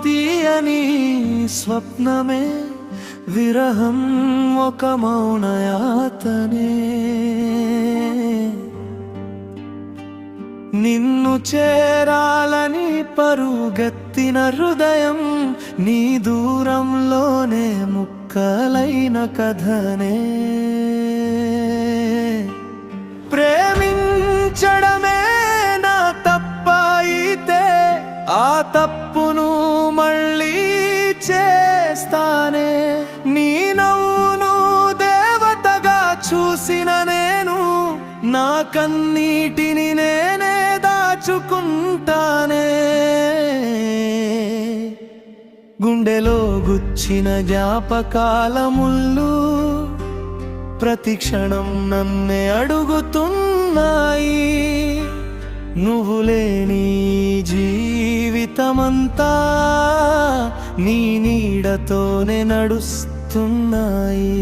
తీయని స్వప్నమే, విరహం ఒక మౌనయాతనే. నిన్ను చేరాలని పరుగెత్తిన హృదయం, నీ దూరంలోనే ముక్కలైన కథనే. ప్రేమించడమే నా తప్పైతే, ఆ తప్పును మళ్ళీ చేస్తానే. నీ నవ్వును దేవతగా చూసిన నేను, నా కన్నీటిని నేనే దాచుకుంటానే. గుండెలో గుచ్చిన జ్ఞాపకాల ముళ్ళు ప్రతి క్షణం నన్నే అడుగుతున్నాయి. నువ్వు లేని జీవితమంతా నీ నీడతోనే నడుస్తున్నాయి.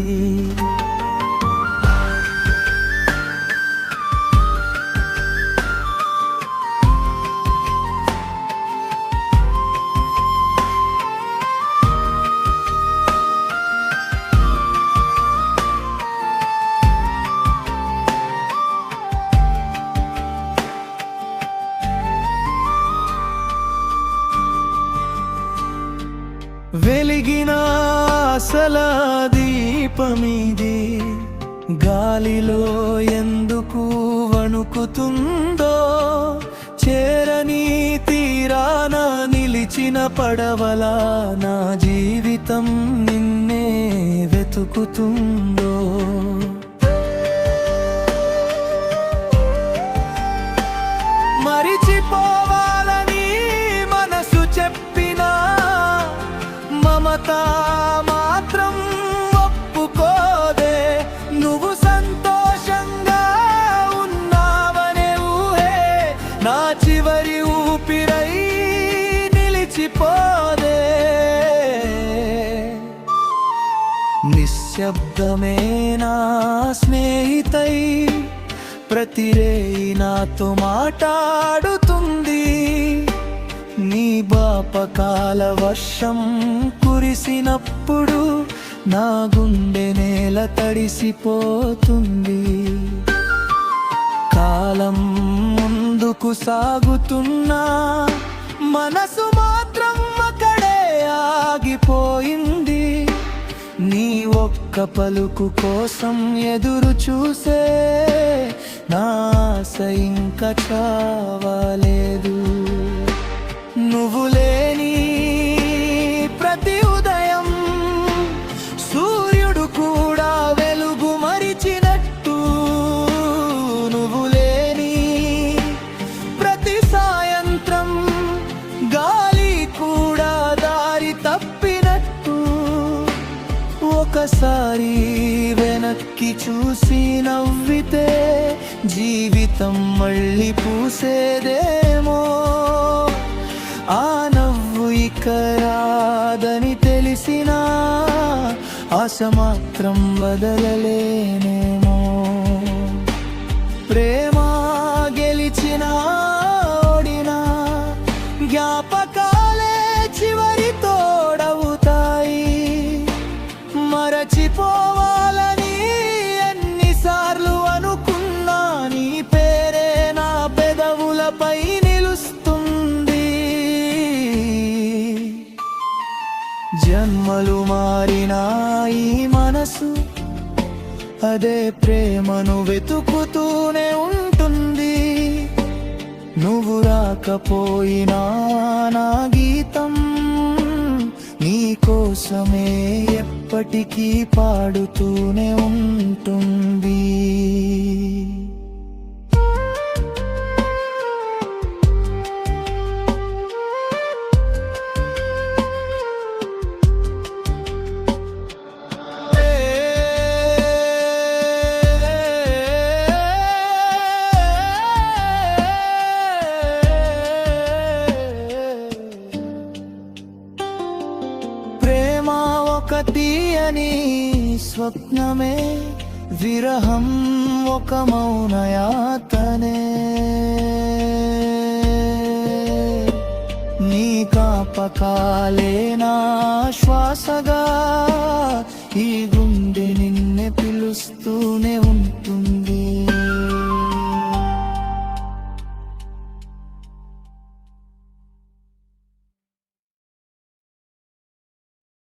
వెలిగిన ఆశల దీపమిది, గాలిలో ఎందుకు వణుకుతుందో. చేరని తీరాన నిలిచిన పడవలా నా జీవితం నిన్నే వెతుకుతుందో. మరిచిపోవాలని మనసు చెప్పినా మమత మాత్రం ఒప్పుకోదే. నువ్వు సంతోషంగా ఉన్నావనే ఊహే నా చివరి ఊపిరై నిలిచిపోదే. నిశ్శబ్దమే నా స్నేహితై, ప్రతిరేయి నాతో మాట్లాడుతుంది. నీ బాపకాల వర్షం కురిసినప్పుడు నా గుండె నేల తడిసిపోతుంది. కాలం ముందుకు సాగుతున్నా మనసు మాత్రం అక్కడే ఆగిపోయింది. నీ ఒక్క పలుకు కోసం ఎదురు చూసే నా ఆశ ఇంకా చావలేదు. నువ్వు లేని ప్రతి ఉదయం సూర్యుడు కూడా వెలుగు మరిచినట్టు, నువ్వు లేని ప్రతి సాయంత్రం గాలి కూడా దారి తప్పినట్టు. ఒకసారి వెనక్కి చూసి నవ్వితే జీవితం మళ్ళీ పూసేదేమో. ఆ నవ్వు ఇక రాదని తెలిసినా ఆశ మాత్రం వదలలేనేమో. ప్రేమ గెలిచినా ఓడినా జ్ఞాపకాలే చివరి తోడవుతాయి. మరచిపోవాలని ఎన్నిసార్లు అనుకున్నా నీ పేరే నా పెదవులపై నిలుస్తుంది. జన్మలు మారినా ఈ మనసు అదే ప్రేమను వెతుకుతూనే ఉంటుంది. నువ్వు రాకపోయినా నా గీతం నీ కోసమే ఎప్పటికీ పాడుతూనే ఉంటుంది. తీయని స్వప్నమే, విరహం ఒక మౌనయాతనే. నీ జ్ఞాపకాలే నా శ్వాసగా ఈ గుండె నిన్నే పిలుస్తూనే ఉంటుంది.